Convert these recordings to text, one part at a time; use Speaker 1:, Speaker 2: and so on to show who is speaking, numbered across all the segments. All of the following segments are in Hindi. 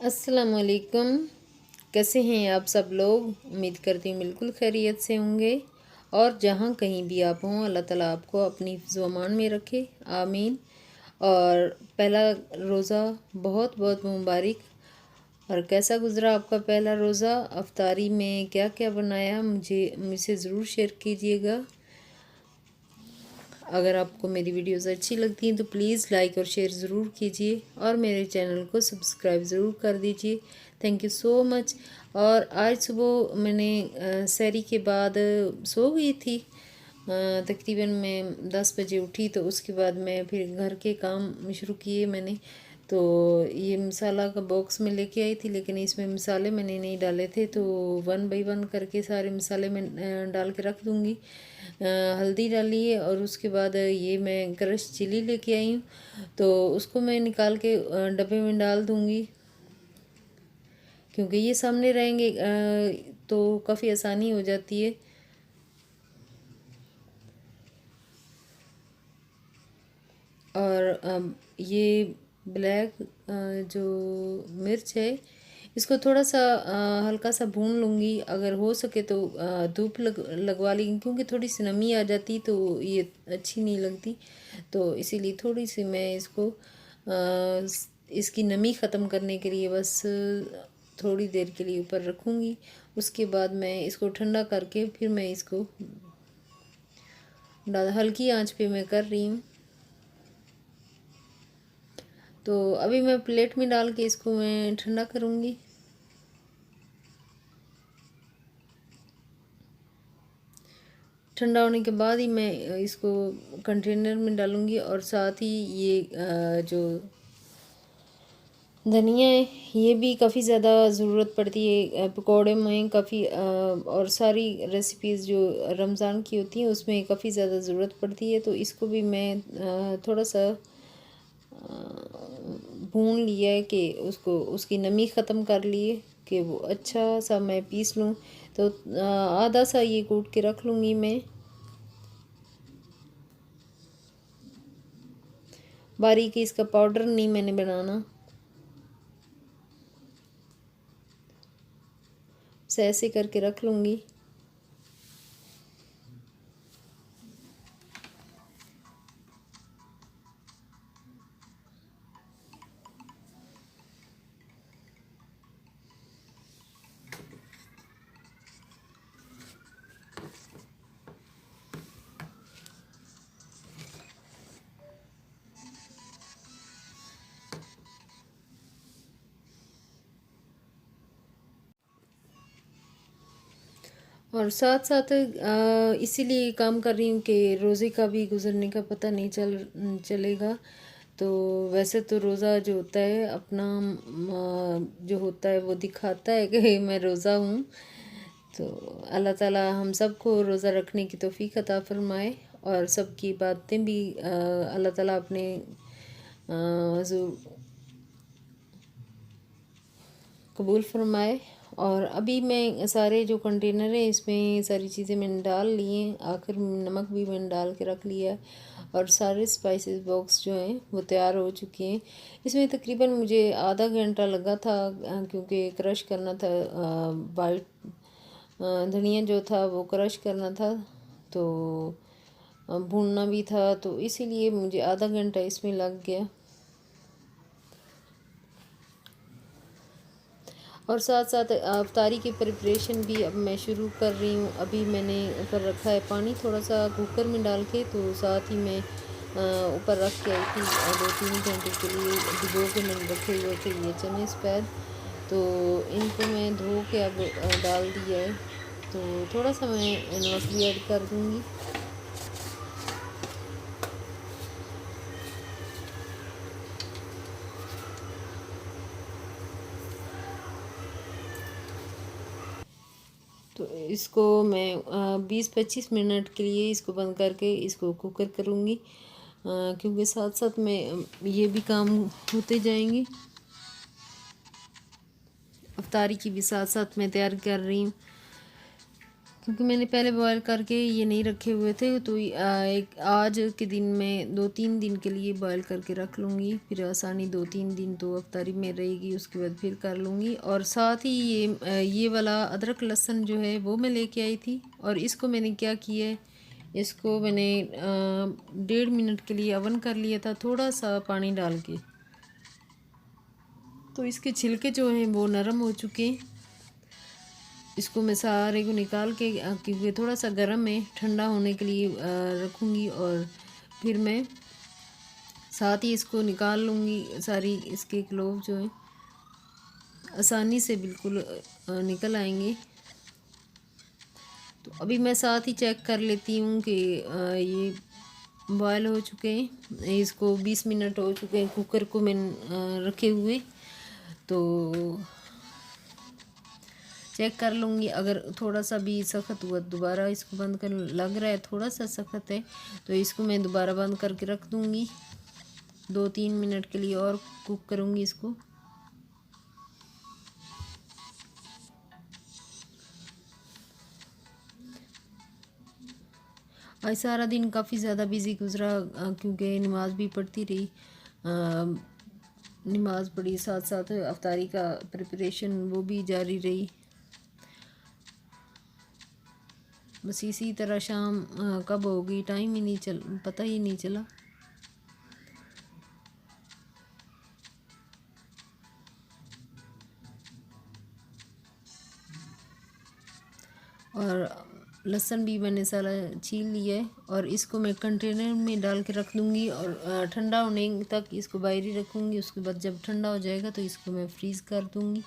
Speaker 1: अस्सलाम वालेकुम। कैसे हैं आप सब लोग? उम्मीद करती हूँ बिल्कुल खैरियत से होंगे। और जहाँ कहीं भी आप हों, अल्लाह ताला आपको अपनी हिफ्ज़ व अमान में रखे, आमीन। और पहला रोज़ा बहुत बहुत मुबारक। और कैसा गुज़रा आपका पहला रोज़ा? अफ्तारी में क्या क्या बनाया, मुझसे ज़रूर शेयर कीजिएगा। अगर आपको मेरी वीडियोस अच्छी लगती हैं तो प्लीज़ लाइक और शेयर ज़रूर कीजिए और मेरे चैनल को सब्सक्राइब ज़रूर कर दीजिए। Thank you so much. और आज सुबह मैंने सहरी के बाद सो गई थी। तकरीबन मैं 10 बजे उठी, तो उसके बाद मैं फिर घर के काम शुरू किए मैंने। तो ये मसाला का बॉक्स में लेके आई थी, लेकिन इसमें मसाले मैंने नहीं डाले थे, तो 1 बाय 1 करके सारे मसाले मैं डाल के रख दूँगी। हल्दी डाली है और उसके बाद ये मैं क्रश चिली लेके आई हूँ, तो उसको मैं निकाल के डब्बे में डाल दूँगी, क्योंकि ये सामने रहेंगे तो काफ़ी आसानी हो जाती है। और ये ब्लैक जो मिर्च है, इसको थोड़ा सा हल्का सा भून लूँगी। अगर हो सके तो धूप लगवा लेंगी, क्योंकि थोड़ी सी नमी आ जाती तो ये अच्छी नहीं लगती। तो इसीलिए थोड़ी सी मैं इसको इसकी नमी ख़त्म करने के लिए बस थोड़ी देर के लिए ऊपर रखूँगी। उसके बाद मैं इसको ठंडा करके फिर मैं इसको हल्की आंच पे मैं कर रही हूँ। तो अभी मैं प्लेट में डाल के इसको मैं ठंडा करूँगी। ठंडा होने के बाद ही मैं इसको कंटेनर में डालूँगी। और साथ ही ये जो धनिया है, ये भी काफ़ी ज़्यादा ज़रूरत पड़ती है पकौड़े में काफ़ी। और सारी रेसिपीज़ जो रमज़ान की होती हैं उसमें काफ़ी ज़्यादा ज़रूरत पड़ती है। तो इसको भी मैं थोड़ा सा भून लिया है कि उसको उसकी नमी ख़त्म कर लिए कि वो अच्छा सा मैं पीस लूँ। तो आधा सा ये कूट के रख लूँगी मैं। बारीक इसका पाउडर नहीं मैंने बनाना, से ऐसे करके रख लूँगी। और साथ साथ इसीलिए काम कर रही हूँ कि रोज़े का भी गुज़रने का पता नहीं चलेगा। तो वैसे तो रोज़ा जो होता है अपना जो होता है वो दिखाता है कि मैं रोज़ा हूँ। तो अल्लाह ताला हम सबको रोज़ा रखने की तौफीक अता फ़रमाए और सबकी बातें भी अल्लाह ताला अपने हुज़ूर कबूल फरमाए। और अभी मैं सारे जो कंटेनर हैं इसमें सारी चीज़ें मैंने डाल ली हैं, आखिर में नमक भी मैंने डाल के रख लिया है। और सारे स्पाइसेस बॉक्स जो हैं वो तैयार हो चुके हैं। इसमें तकरीबन मुझे आधा घंटा लगा था, क्योंकि क्रश करना था वाइट धनिया जो था वो क्रश करना था, तो भूनना भी था, तो इसीलिए मुझे आधा घंटा इसमें लग गया। और साथ साथ अफ्तारी की प्रिपरेशन भी अब मैं शुरू कर रही हूँ। अभी मैंने ऊपर रखा है पानी थोड़ा सा कुकर में डाल के, तो साथ ही मैं ऊपर रख के आई थी 2-3 घंटे के लिए भिगो के मैंने रखे हुए थे ये चने सफ़ेद। तो इनको मैं धो के अब डाल दिया है। तो थोड़ा सा मैं नमक भी ऐड कर दूँगी। तो इसको मैं 20-25 मिनट के लिए इसको बंद करके इसको कुकर करूँगी, क्योंकि साथ साथ में ये भी काम होते जाएंगे। अफ्तारी की भी साथ साथ मैं तैयार कर रही हूँ। क्योंकि मैंने पहले बॉयल करके ये नहीं रखे हुए थे, तो एक आज के दिन मैं 2-3 दिन के लिए बॉयल करके रख लूँगी, फिर आसानी 2-3 दिन तो अफ्तारी में रहेगी, उसके बाद फिर कर लूँगी। और साथ ही ये वाला अदरक लहसुन जो है वो मैं लेके आई थी, और इसको मैंने क्या किया है, इसको मैंने 1.5 मिनट के लिए अवन कर लिया था थोड़ा सा पानी डाल के। तो इसके छिलके जो हैं वो नरम हो चुके हैं। इसको मैं सारे को निकाल के, क्योंकि थोड़ा सा गर्म है, ठंडा होने के लिए रखूँगी, और फिर मैं साथ ही इसको निकाल लूँगी। सारी इसके क्लोव जो है आसानी से बिल्कुल निकल आएंगे। तो अभी मैं साथ ही चेक कर लेती हूँ कि ये बॉयल हो चुके हैं। इसको 20 मिनट हो चुके हैं कुकर को मैंने रखे हुए, तो चेक कर लूँगी। अगर थोड़ा सा भी सख्त हुआ दोबारा इसको बंद कर, लग रहा है थोड़ा सा सख्त है, तो इसको मैं दोबारा बंद करके रख दूँगी। 2-3 मिनट के लिए और कुक करूँगी इसको। आज सारा दिन काफ़ी ज़्यादा बिज़ी गुजरा, क्योंकि नमाज भी पढ़ती रही, नमाज पढ़ी, साथ साथ अफ्तारी का प्रिपरेशन वो भी जारी रही। बस इसी तरह शाम कब हो गई टाइम ही नहीं पता ही नहीं चला। और लहसुन भी मैंने सारा छील लिया है, और इसको मैं कंटेनर में डाल के रख दूँगी, और ठंडा होने तक इसको बाहर ही रखूँगी। उसके बाद जब ठंडा हो जाएगा तो इसको मैं फ्रीज़ कर दूँगी,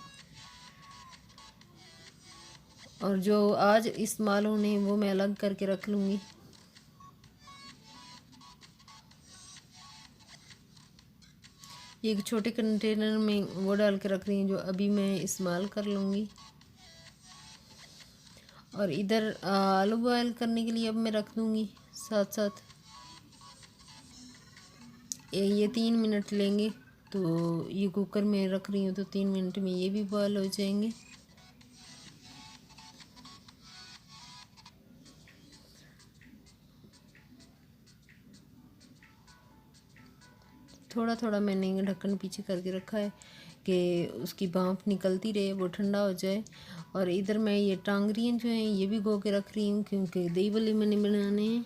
Speaker 1: और जो आज इस्तेमाल होने वो मैं अलग करके रख लूँगी। एक छोटे कंटेनर में वो डाल के रख रही हूँ जो अभी मैं इस्तेमाल कर लूँगी। और इधर आलू बॉयल करने के लिए अब मैं रख दूँगी साथ साथ। ये 3 मिनट लेंगे, तो ये कुकर में रख रही हूँ, तो 3 मिनट में ये भी बॉयल हो जाएंगे। थोड़ा थोड़ा मैंने ढक्कन पीछे करके रखा है कि उसकी भाप निकलती रहे, वो ठंडा हो जाए। और इधर मैं ये टांगरियाँ जो हैं ये भी भिगो के रख रही हूँ, क्योंकि दही बल्ले मैंने बनाने हैं,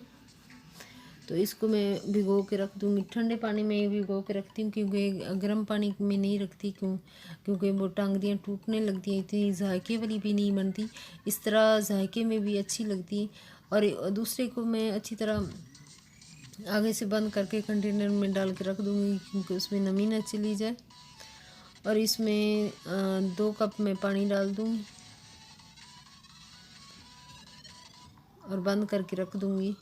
Speaker 1: तो इसको मैं भिगो के रख दूँगी। ठंडे पानी में भिगो के रखती हूँ, क्योंकि गर्म पानी में नहीं रखती, क्योंकि वो टांगरियाँ टूटने लगती हैं, इतनी जायके वाली भी नहीं बनती। इस तरह जायके में भी अच्छी लगती है। और दूसरे को मैं अच्छी तरह आगे से बंद करके कंटेनर में डाल के रख दूँगी, क्योंकि उसमें नमी ना चली जाए। और इसमें 2 कप में पानी डाल दूँगी और बंद करके रख दूँगी।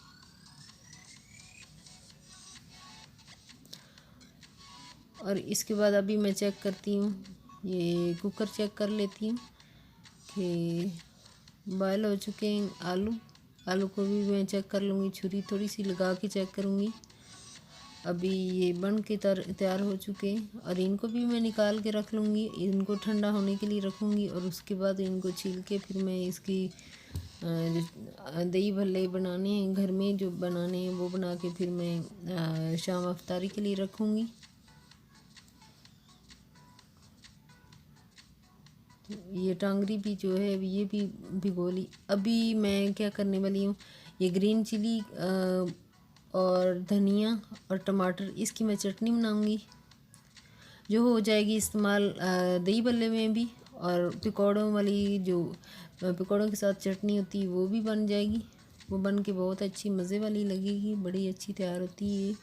Speaker 1: और इसके बाद अभी मैं चेक करती हूँ, ये कुकर चेक कर लेती हूँ कि बॉयल हो चुके हैं आलू को भी मैं चेक कर लूँगी, छुरी थोड़ी सी लगा के चेक करूँगी। अभी ये बन के तैयार हो चुके हैं, और इनको भी मैं निकाल के रख लूँगी। इनको ठंडा होने के लिए रखूँगी, और उसके बाद इनको छील के फिर मैं इसकी दही भल्ले बनाने हैं घर में, जो बनाने हैं वो बना के फिर मैं शाम अफ्तारी के लिए रखूँगी। ये टांगरी भी जो है ये भी भिगो ली। अभी मैं क्या करने वाली हूँ, ये ग्रीन चिली और धनिया और टमाटर, इसकी मैं चटनी बनाऊँगी, जो हो जाएगी इस्तेमाल दही बल्ले में भी। और पकौड़ों वाली जो पकौड़ों के साथ चटनी होती है वो भी बन जाएगी। वो बन के बहुत अच्छी मज़े वाली लगेगी, बड़ी अच्छी तैयार होती है।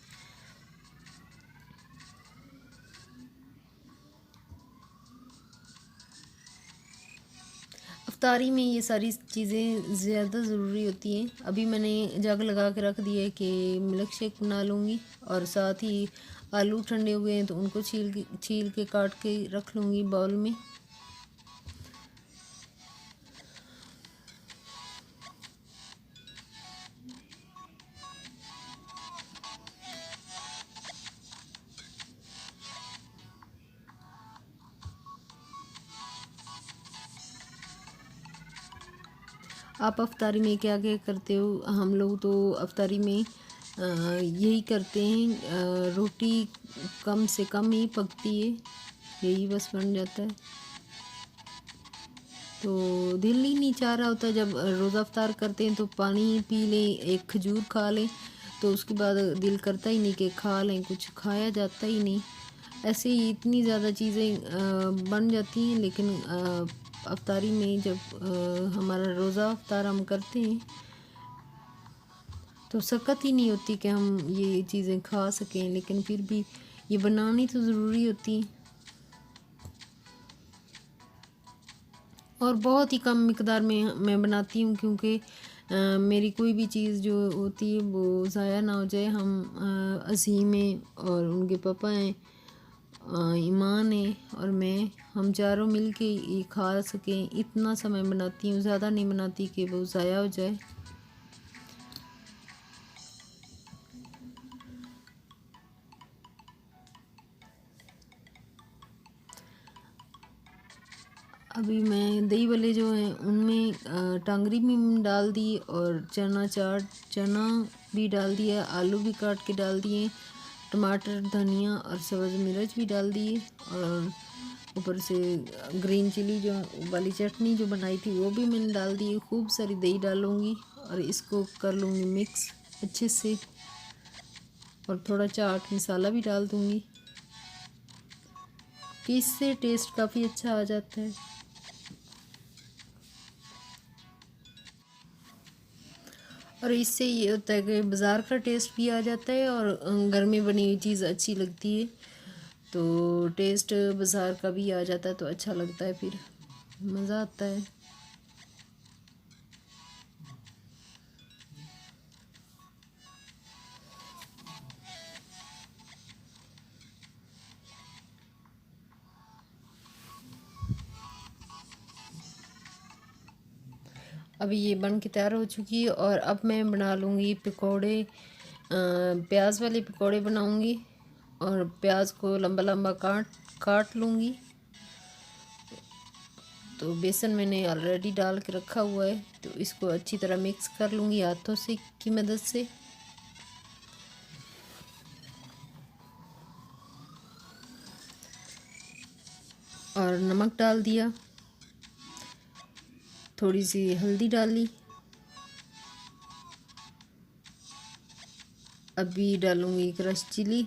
Speaker 1: अफ्तारी में ये सारी चीज़ें ज़्यादा ज़रूरी होती हैं। अभी मैंने जग लगा के रख दिया है कि मिल्क शेक बना लूँगी, और साथ ही आलू ठंडे हुए हैं तो उनको छील के काट के रख लूँगी बाउल में। आप अफ्तारी में क्या क्या करते हो? हम लोग तो अफ्तारी में यही करते हैं, रोटी कम से कम ही पकती है, यही बस बन जाता है। तो दिल ही नहीं चाह रहा होता जब रोज़ा अफ्तार करते हैं तो पानी पी लें, एक खजूर खा लें, तो उसके बाद दिल करता ही नहीं कि खा लें, कुछ खाया जाता ही नहीं। ऐसे ही इतनी ज़्यादा चीज़ें बन जाती हैं, लेकिन अफ्तारी में जब हमारा रोज़ा अफ्तार हम करते हैं तो सकत ही नहीं होती कि हम ये चीज़ें खा सकें, लेकिन फिर भी ये बनानी तो ज़रूरी होती है। और बहुत ही कम मिकदार में मैं बनाती हूँ, क्योंकि मेरी कोई भी चीज़ जो होती है वो ज़ाया ना हो जाए। हम असीम हैं और उनके पापा हैं, ईमान है और मैं, हम चारों मिल के ये खा सकें, इतना सा मैं बनाती हूँ, ज़्यादा नहीं बनाती कि वो ज़ाया हो जाए। अभी मैं दही वले जो हैं उनमें टांगरी भी डाल दी और चना भी डाल दिया, आलू भी काट के डाल दिए, टमाटर, धनिया और सब्ज़ मिर्च भी डाल दिए, और ऊपर से ग्रीन चिली जो वाली चटनी जो बनाई थी वो भी मैंने डाल दी। खूब सारी दही डालूँगी और इसको कर लूँगी मिक्स अच्छे से, और थोड़ा चाट मसाला भी डाल दूँगी कि इससे टेस्ट काफ़ी अच्छा आ जाता है। और इससे ये होता है कि बाज़ार का टेस्ट भी आ जाता है और घर में बनी हुई चीज़ अच्छी लगती है, तो टेस्ट बाज़ार का भी आ जाता है, तो अच्छा लगता है, फिर मज़ा आता है। अभी ये बन के तैयार हो चुकी है और अब मैं बना लूँगी पकौड़े। प्याज वाले पकौड़े बनाऊँगी और प्याज को लंबा लंबा काट काट लूँगी। तो बेसन मैंने ऑलरेडी डाल के रखा हुआ है, तो इसको अच्छी तरह मिक्स कर लूँगी हाथों से की मदद से। और नमक डाल दिया, थोड़ी सी हल्दी डाली, अभी डालूँगी क्रश चिली,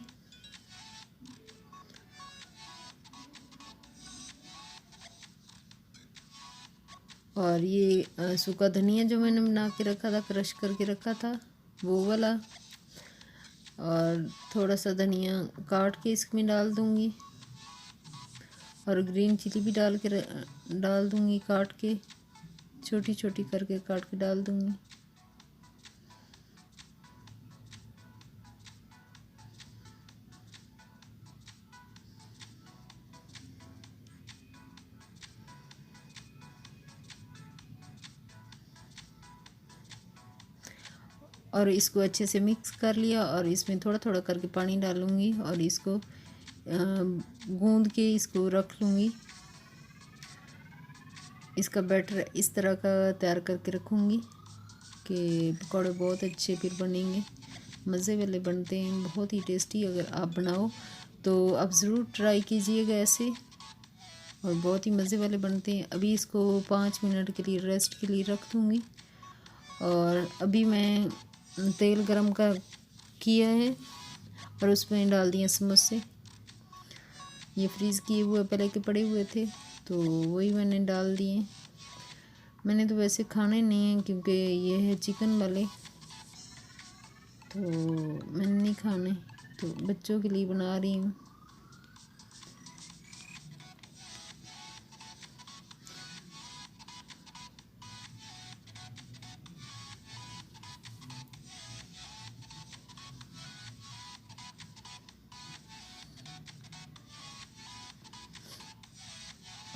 Speaker 1: और ये सूखा धनिया जो मैंने बना के रखा था, क्रश करके रखा था वो वाला, और थोड़ा सा धनिया काट के इसमें डाल दूँगी, और ग्रीन चिली भी डाल दूँगी, काट के छोटी छोटी करके काट के डाल दूँगी। और इसको अच्छे से मिक्स कर लिया, और इसमें थोड़ा थोड़ा करके पानी डालूँगी और इसको गूंद के इसको रख लूँगी। इसका बैटर इस तरह का तैयार करके रखूँगी कि पकौड़े बहुत अच्छे फिर बनेंगे, मज़े वाले बनते हैं, बहुत ही टेस्टी। अगर आप बनाओ तो आप ज़रूर ट्राई कीजिएगा ऐसे, और बहुत ही मज़े वाले बनते हैं। अभी इसको 5 मिनट के लिए रेस्ट के लिए रख दूँगी, और अभी मैं तेल गरम किया है और उसमें डाल दिए समोसे। ये फ्रीज़ किए हुए पहले के पड़े हुए थे, तो वही मैंने डाल दिए। मैंने तो वैसे खाने नहीं हैं क्योंकि ये है चिकन वाले, तो मैंने नहीं खाने, तो बच्चों के लिए बना रही हूँ।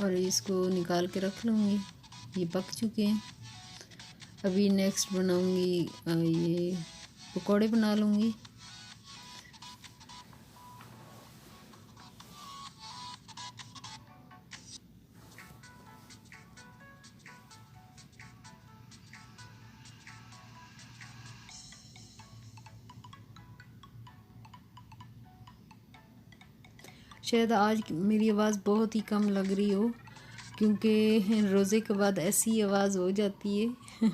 Speaker 1: और इसको निकाल के रख लूँगी, ये पक चुके हैं। अभी नेक्स्ट बनाऊँगी, ये पकौड़े बना लूँगी। शायद आज मेरी आवाज़ बहुत ही कम लग रही हो, क्योंकि रोज़े के बाद ऐसी आवाज़ हो जाती है।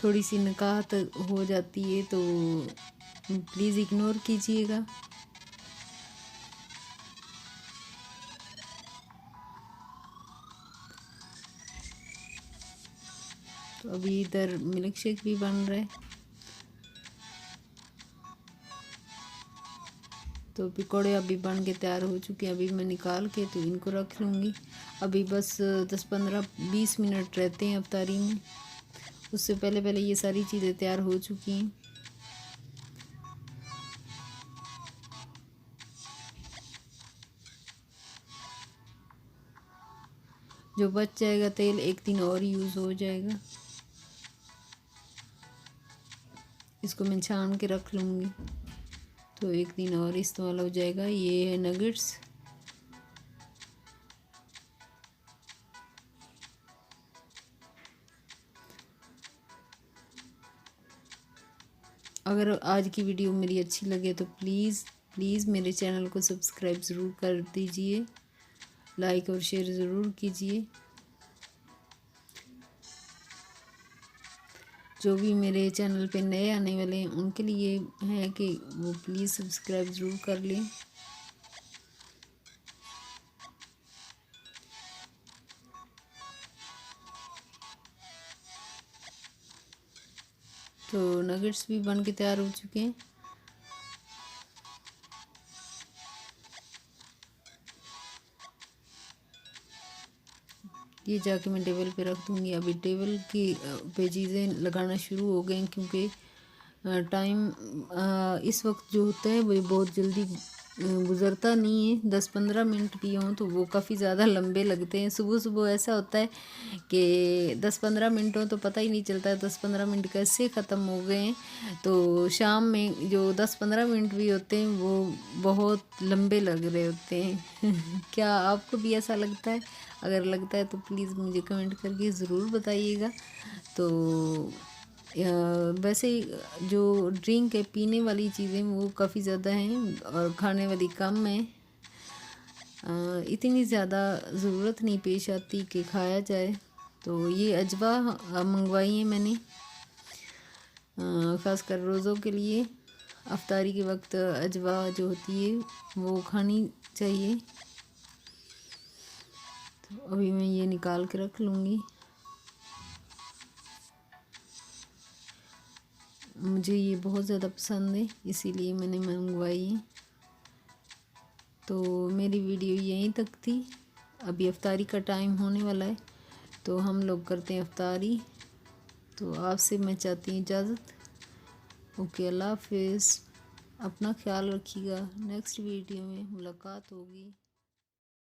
Speaker 1: थोड़ी सी नकाहत हो जाती है, तो प्लीज़ इग्नोर कीजिएगा। तो अभी इधर मिल्क शेक भी बन रहा है, तो पकौड़े अभी बन के तैयार हो चुके हैं। अभी मैं निकाल के तो इनको रख लूँगी। अभी बस 10-15-20 मिनट रहते हैं अफ्तारी में, उससे पहले पहले ये सारी चीज़ें तैयार हो चुकी हैं। जो बच जाएगा तेल एक दिन और यूज़ हो जाएगा। इसको मैं छान के रख लूँगी, तो एक दिन और इस्तेमाल हो जाएगा। ये है नगेट्स। अगर आज की वीडियो मेरी अच्छी लगे तो प्लीज़ मेरे चैनल को सब्सक्राइब ज़रूर कर दीजिए, लाइक और शेयर ज़रूर कीजिए। जो भी मेरे चैनल पे नए आने वाले हैं उनके लिए है कि वो प्लीज़ सब्सक्राइब ज़रूर कर लें। तो नगेट्स भी बन के तैयार हो चुके हैं। ये जाके मैं टेबल पे रख दूँगी। अभी टेबल की पे चीज़ें लगाना शुरू हो गए, क्योंकि टाइम इस वक्त जो होता है वो बहुत जल्दी गुज़रता नहीं है। 10-15 मिनट भी हों तो वो काफ़ी ज़्यादा लंबे लगते हैं। सुबह सुबह ऐसा होता है कि 10-15 मिनट हों तो पता ही नहीं चलता है 10-15 मिनट कैसे ख़त्म हो गए हैं। तो शाम में जो 10-15 मिनट भी होते हैं वो बहुत लंबे लग रहे होते हैं। क्या आपको भी ऐसा लगता है? अगर लगता है तो प्लीज़ मुझे कमेंट करके ज़रूर बताइएगा। तो वैसे जो ड्रिंक है, पीने वाली चीज़ें वो काफ़ी ज़्यादा हैं और खाने वाली कम है। इतनी ज़्यादा ज़रूरत नहीं पेश आती कि खाया जाए। तो ये अजवा मंगवाई है मैंने, ख़ासकर रोज़ों के लिए। अफ्तारी के वक्त अजवा जो होती है वो खानी चाहिए। तो अभी मैं ये निकाल के रख लूँगी। मुझे ये बहुत ज़्यादा पसंद है, इसीलिए मैंने मंगवाई है। तो मेरी वीडियो यहीं तक थी। अभी अफ्तारी का टाइम होने वाला है, तो हम लोग करते हैं अफ्तारी। तो आपसे मैं चाहती हूँ इजाज़त। ओके, अल्लाह हाफिज़। अपना ख्याल रखिएगा। नेक्स्ट वीडियो में मुलाकात होगी।